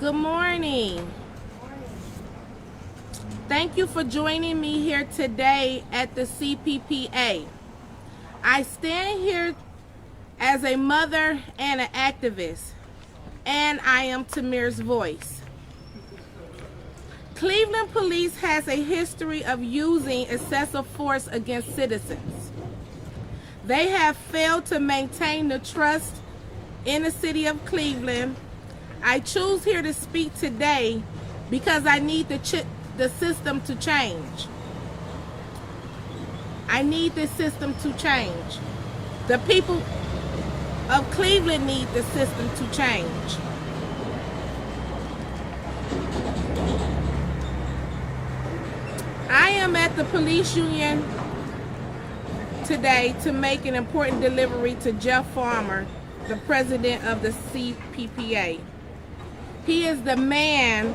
Good morning. Thank you for joining me here today at the CPPA. I stand here as a mother and an activist, and I am Tamir's voice. Cleveland police has a history of using excessive force against citizens. They have failed to maintain the trust in the city of Cleveland. I choose here to speak today because I need the system to change. I need this system to change. The people of Cleveland need the system to change. I am at the police union today to make an important delivery to Jeff Farmer, the president of the CPPA. He is the man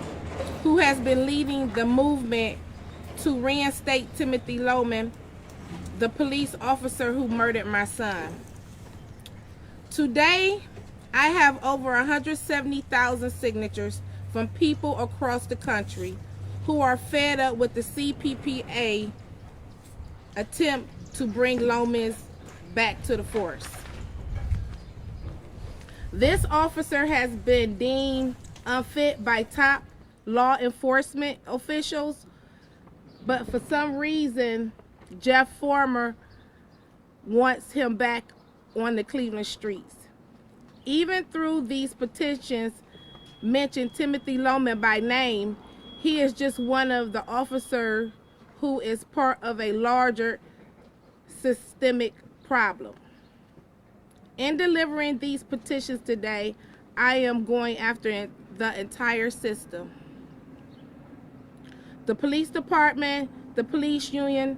who has been leading the movement to reinstate Timothy Loman, the police officer who murdered my son. Today, I have over 170,000 signatures from people across the country who are fed up with the CPPA attempt to bring Lomas back to the force. This officer has been deemed unfit by top law enforcement officials, but for some reason, Jeff Farmer wants him back on the Cleveland streets. Even through these petitions mention Timothy Loman by name, he is just one of the officers who is part of a larger systemic problem. In delivering these petitions today, I am going after the entire system. The police department, the police union,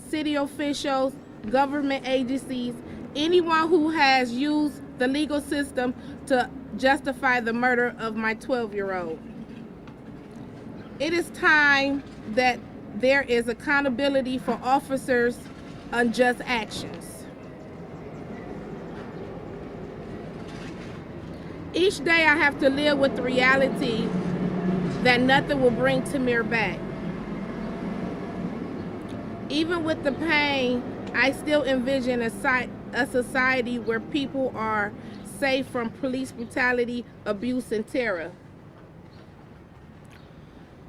city officials, government agencies, anyone who has used the legal system to justify the murder of my 12-year-old. It is time that there is accountability for officers' unjust actions. Each day I have to live with the reality that nothing will bring Tamir back. Even with the pain, I still envision a society where people are safe from police brutality, abuse, and terror.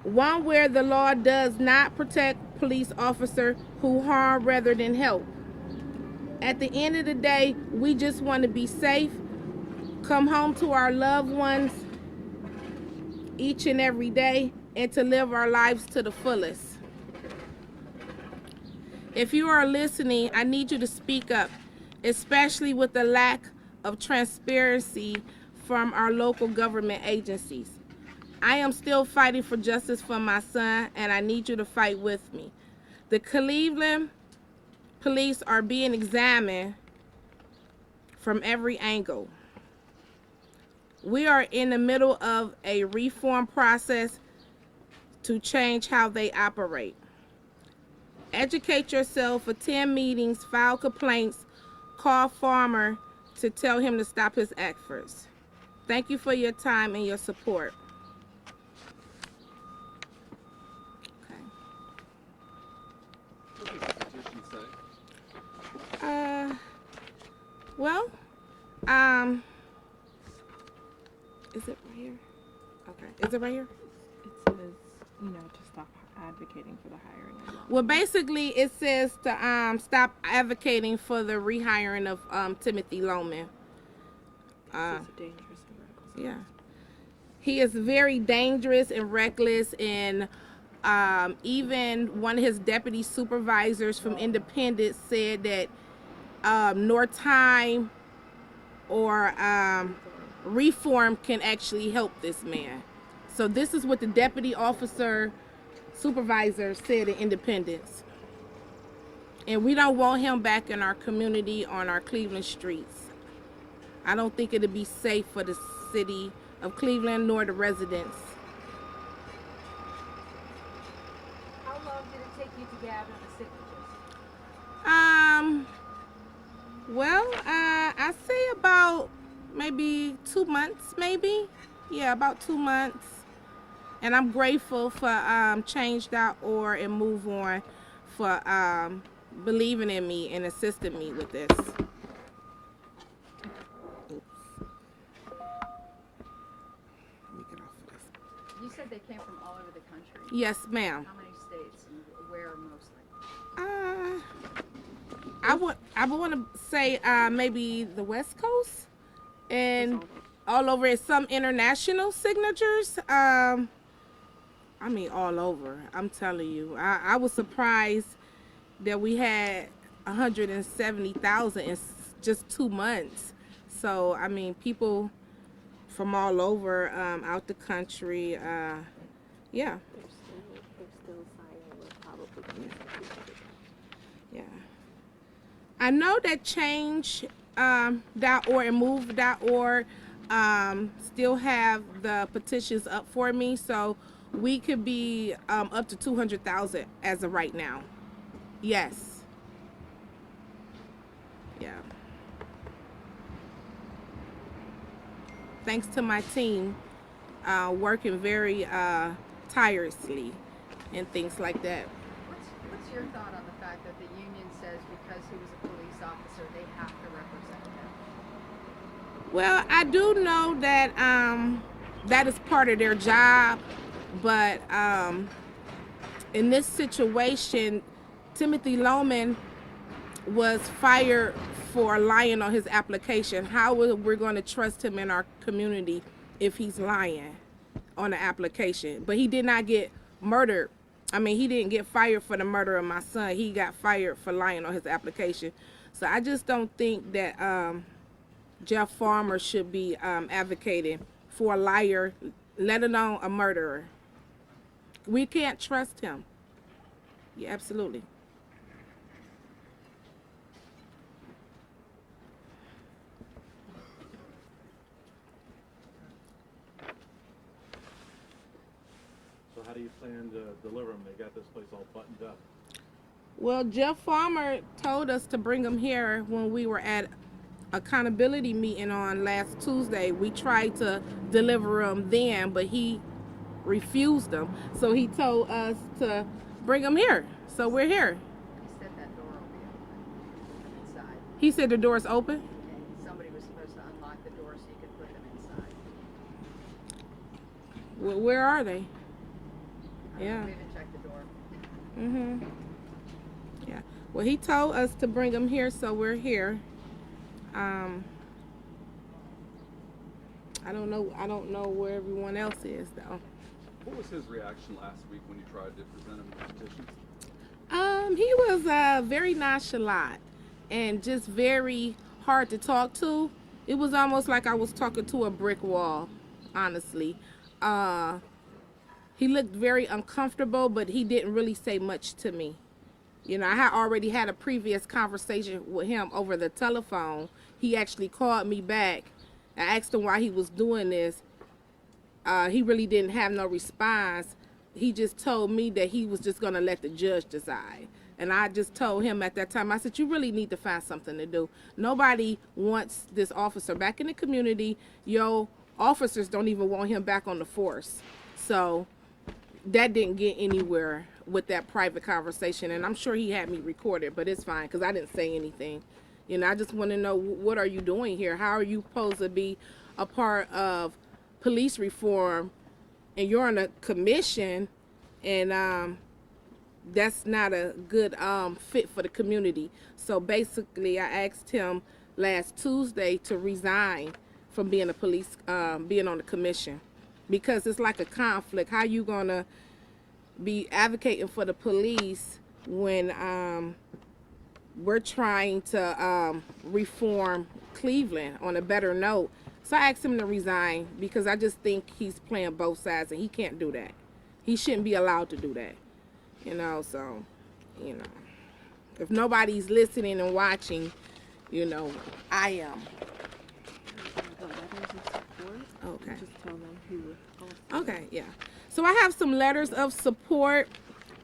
One where the law does not protect police officers who harm rather than help. At the end of the day, we just want to be safe, come home to our loved ones each and every day, and to live our lives to the fullest. If you are listening, I need you to speak up, especially with the lack of transparency from our local government agencies. I am still fighting for justice for my son, and I need you to fight with me. The Cleveland police are being examined from every angle. We are in the middle of a reform process to change how they operate. Educate yourself, attend meetings, file complaints, call Farmer to tell him to stop his efforts. Thank you for your time and your support. Okay. What does the petition say? Well, is it right here? Okay, is it right here? It says, to stop advocating for the hiring of law. Well, basically, it says to stop advocating for the rehiring of Timothy Loman. This is a dangerous and radical. Yeah, he is very dangerous and reckless, and even one of his deputy supervisors from Independence said that nor time or reform can actually help this man. So this is what the deputy officer supervisor said in Independence. And we don't want him back in our community on our Cleveland streets. I don't think it'd be safe for the city of Cleveland nor the residents. How long did it take you to gather the signatures? Well, I say about maybe 2 months, maybe. Yeah, about 2 months. And I'm grateful for Change.org and Move On for believing in me and assisting me with this. Oops. Let me get off of this. You said they came from all over the country. Yes, ma'am. How many states and where mostly? I would want to say maybe the West Coast and all over. It's some international signatures. I mean, all over. I'm telling you. I was surprised that we had 170,000 in just 2 months. So, I mean, people from all over, out the country. Yeah. They're still signing with probably. Yeah. I know that Change.org and Move.org still have the petitions up for me. So, we could be up to 200,000 as of right now. Yes. Yeah. Thanks to my team working very tirelessly and things like that. What's your thought on the fact that the union says because he was a police officer, they have to represent him? Well, I do know that that is part of their job, but in this situation, Timothy Loman was fired for lying on his application. How are we going to trust him in our community if he's lying on the application? But he did not get murdered. I mean, he didn't get fired for the murder of my son. He got fired for lying on his application. So I just don't think that Jeff Farmer should be advocating for a liar, let alone a murderer. We can't trust him. Yeah, absolutely. So how do you plan to deliver them? They got this place all buttoned up. Well, Jeff Farmer told us to bring him here when we were at accountability meeting on last Tuesday. We tried to deliver him then, but he refused them. So he told us to bring him here. So we're here. He said that door will be open inside. He said the door's open. And somebody was supposed to unlock the door so you could put them inside. Well, where are they? Yeah. We haven't checked the door. Mhm. Yeah. Well, he told us to bring him here, so we're here. I don't know. I don't know where everyone else is though. What was his reaction last week when you tried to present him with the petition? He was very nonchalant and just very hard to talk to. It was almost like I was talking to a brick wall, honestly. He looked very uncomfortable, but he didn't really say much to me. You know, I had already had a previous conversation with him over the telephone. He actually called me back. I asked him why he was doing this. He really didn't have no response. He just told me that he was just going to let the judge decide. And I just told him at that time, I said, you really need to find something to do. Nobody wants this officer back in the community. Your officers don't even want him back on the force. So that didn't get anywhere with that private conversation. And I'm sure he had me recorded, but it's fine because I didn't say anything. You know, I just want to know, what are you doing here? How are you supposed to be a part of police reform and you're on a commission and that's not a good fit for the community? So basically I asked him last Tuesday to resign from being a police, being on the commission, because it's like a conflict. How you gonna be advocating for the police when we're trying to reform Cleveland on a better note? So I asked him to resign because I just think he's playing both sides and he can't do that. He shouldn't be allowed to do that. You know, so, you know, if nobody's listening and watching, you know, I am. The letters of support. Okay. Just tell them who. Okay, yeah. So I have some letters of support.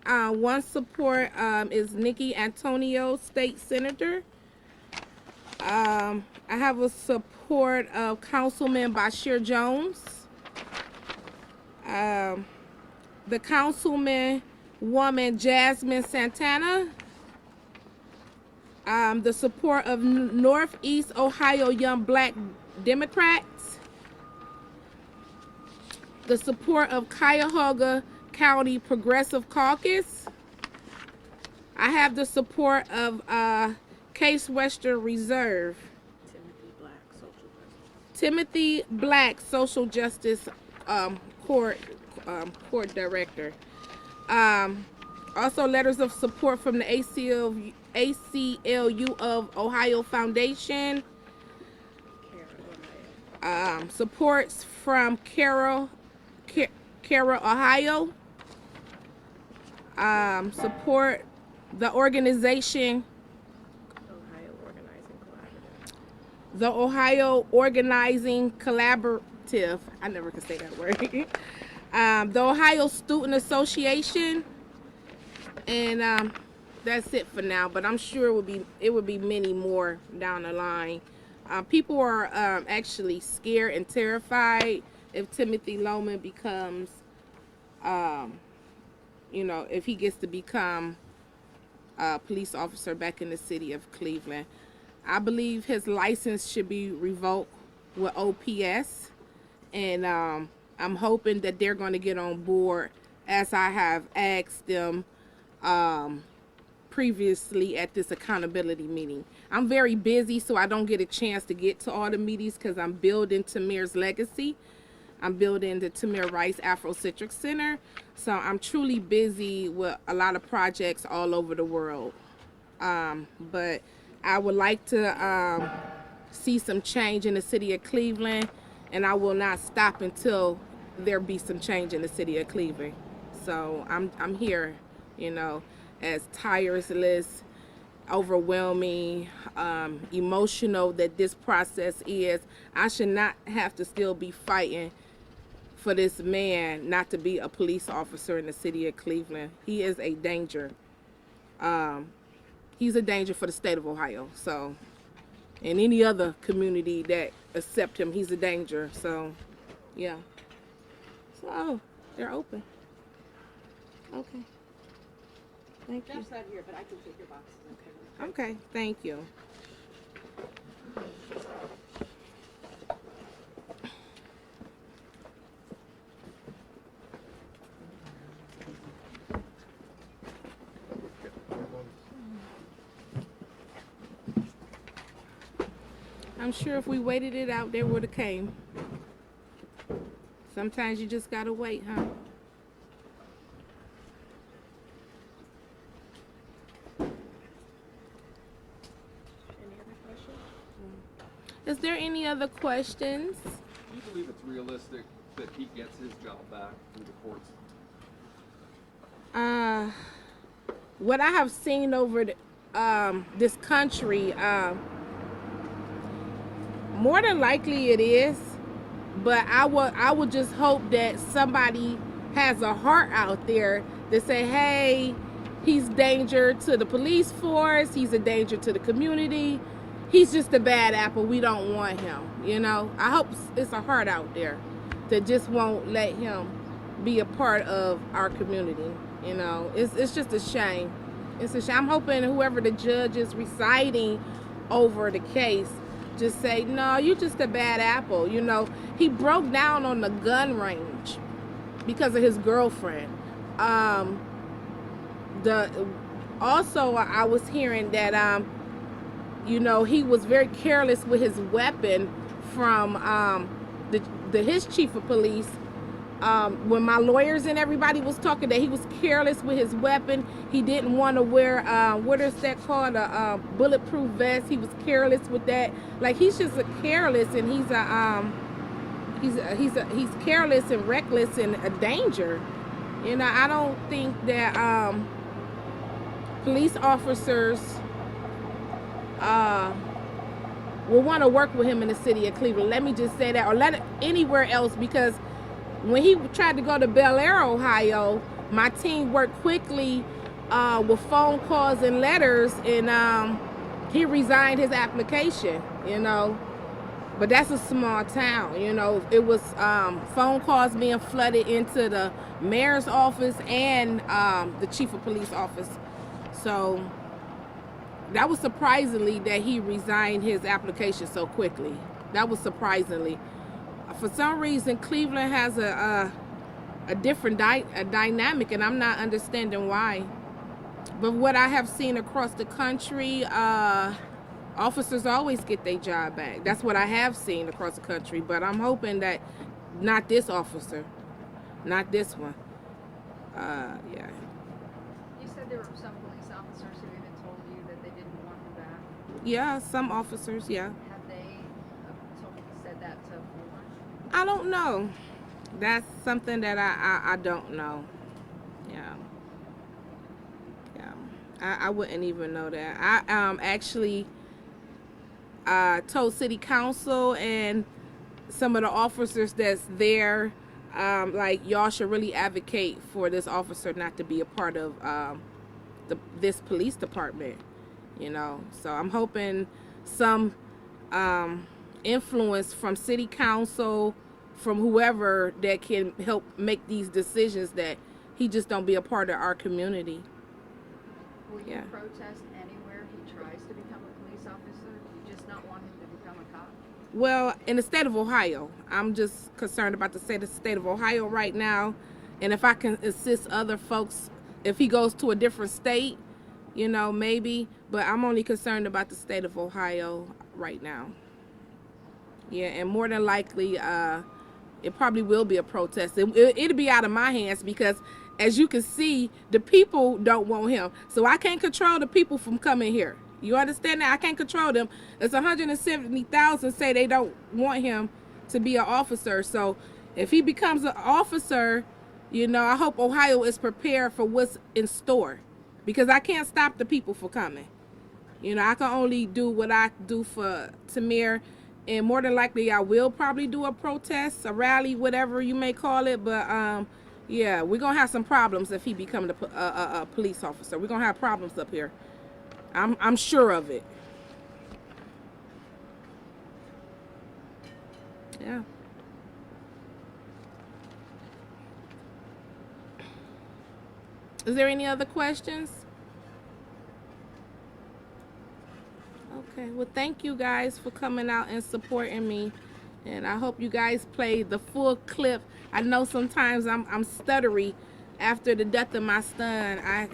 One support is Nikki Antonio, State Senator. I have a support of Councilman Bashir Jones. The councilman woman Jasmine Santana. The support of Northeast Ohio Young Black Democrats. The support of Cuyahoga County Progressive Caucus. I have the support of Case Western Reserve. Timothy Black, Social Justice Court Director. Also letters of support from the ACLU of Ohio Foundation. Supports from Carroll, Ohio. Support the organization the Ohio Organizing Collaborative. I never could say that word. The Ohio Student Association, and that's it for now. But I'm sure it would be many more down the line. People are actually scared and terrified if Timothy Loman becomes, if he gets to become a police officer back in the city of Cleveland. I believe his license should be revoked with OPS, and I'm hoping that they're going to get on board, as I have asked them previously at this accountability meeting. I'm very busy, so I don't get a chance to get to all the meetings because I'm building Tamir's legacy. I'm building the Tamir Rice Afrocentric Center, so I'm truly busy with a lot of projects all over the world. But I would like to see some change in the city of Cleveland, and I will not stop until there be some change in the city of Cleveland. So I'm here, as tireless, overwhelming, emotional that this process is. I should not have to still be fighting for this man not to be a police officer in the city of Cleveland. He is a danger. He's a danger for the state of Ohio. So, and any other community that accept him, he's a danger. So, yeah. So, they're open. Okay. Thank you. Jeff's not here, but I can take your boxes. Okay, thank you. I'm sure if we waited it out, they would have came. Sometimes you just gotta wait, huh? Is there any other questions? Do you believe it's realistic that he gets his job back through the courts? What I have seen over this country, more than likely it is, but I would just hope that somebody has a heart out there to say, hey, he's danger to the police force, he's a danger to the community, he's just a bad apple, we don't want him, I hope it's a heart out there that just won't let him be a part of our community. It's just a shame. It's a shame. I'm hoping whoever the judge is reciting over the case just say, no, you're just a bad apple. He broke down on the gun range because of his girlfriend. Also, I was hearing that he was very careless with his weapon from his chief of police. When my lawyers and everybody was talking, that he was careless with his weapon. He didn't want to wear what is that called, a bulletproof vest. He was careless with that. Like, he's just careless, and he's careless and reckless and a danger. I don't think that police officers will want to work with him in the city of Cleveland. Let me just say that, or let it anywhere else, because when he tried to go to Bel Air, Ohio, my team worked quickly with phone calls and letters, and he resigned his application. But that's a small town, you know. It was phone calls being flooded into the mayor's office and the chief of police office. So that was surprisingly that he resigned his application so quickly. That was surprisingly. For some reason, Cleveland has a different dynamic, and I'm not understanding why. But what I have seen across the country, officers always get their job back. That's what I have seen across the country. But I'm hoping that not this officer, not this one. Yeah. You said there were some police officers who even told you that they didn't want him back. Yeah, some officers, yeah. Have they said that to Fuller? I don't know. That's something that I don't know. Yeah. I wouldn't even know that. I actually told city council and some of the officers that's there, like, y'all should really advocate for this officer not to be a part of this police department, you know. So I'm hoping some influence from city council, from whoever, that can help make these decisions, that he just don't be a part of our community. Will you Yeah. protest anywhere he tries to become a police officer? Do you just not want him to become a cop? Well, in the state of Ohio, I'm just concerned about the state of Ohio right now. And if I can assist other folks, if he goes to a different state, you know, maybe. But I'm only concerned about the state of Ohio right now. Yeah, and more than likely, it probably will be a protest. It'll be out of my hands because, as you can see, the people don't want him. So I can't control the people from coming here. You understand that? I can't control them. It's 170,000 say they don't want him to be an officer. So if he becomes an officer, you know, I hope Ohio is prepared for what's in store, because I can't stop the people from coming. You know, I can only do what I do for Tamir, and more than likely I will probably do a protest, a rally, whatever you may call it. But yeah, we're gonna have some problems if he becomes a police officer. We're gonna have problems up here. I'm sure of it. Yeah. Is there any other questions? Okay, well, thank you guys for coming out and supporting me, and I hope you guys play the full clip. I know sometimes I'm stuttery. After the death of my son, I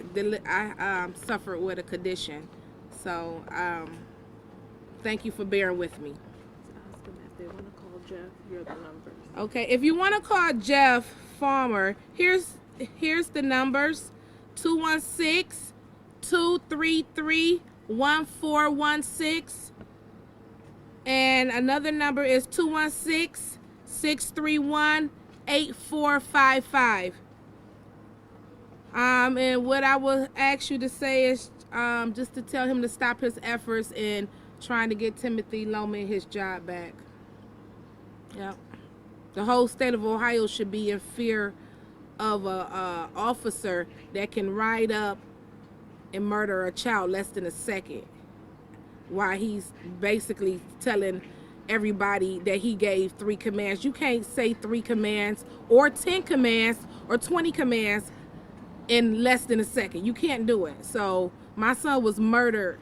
suffered with a condition, so thank you for bearing with me. Ask them if they want to call Jeff. You're the numbers. Okay, if you want to call Jeff Farmer, here's the numbers: 216-233-1416, and another number is 216-631-8455. And what I will ask you to say is just to tell him to stop his efforts in trying to get Timothy Loman his job back. Yep. The whole state of Ohio should be in fear of a officer that can ride up and murder a child less than a second, while he's basically telling everybody that he gave 3 commands. You can't say 3 commands or 10 commands or 20 commands in less than a second. You can't do it. So my son was murdered,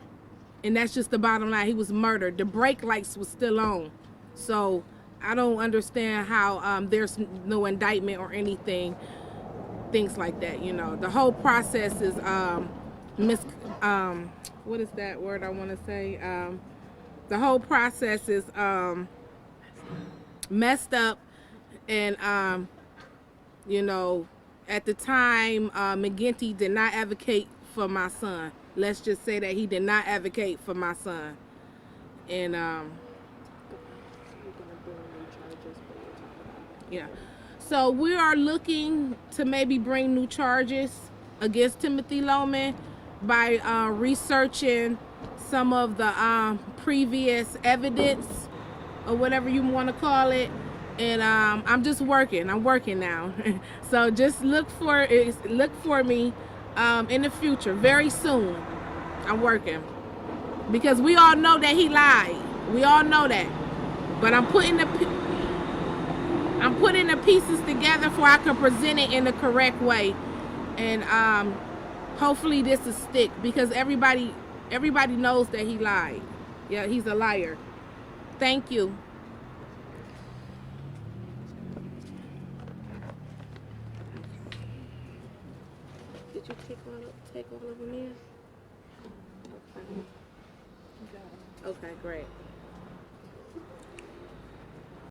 and that's just the bottom line. He was murdered. The brake lights was still on. So I don't understand how there's no indictment or anything, things like that. You know, the whole process is what is that word I want to say? The whole process is messed up, and you know, at the time, McGinty did not advocate for my son. Let's just say that he did not advocate for my son. And yeah, so we are looking to maybe bring new charges against Timothy Loman by researching some of the previous evidence, or whatever you want to call it. And I'm just working. I'm working now. So just look for me in the future, very soon. I'm working, because we all know that he lied. We all know that. But I'm putting the pieces together so I can present it in the correct way, and hopefully this will stick because everybody knows that he lied. Yeah, he's a liar. Thank you. Did you take all of them in? Okay. Okay, great.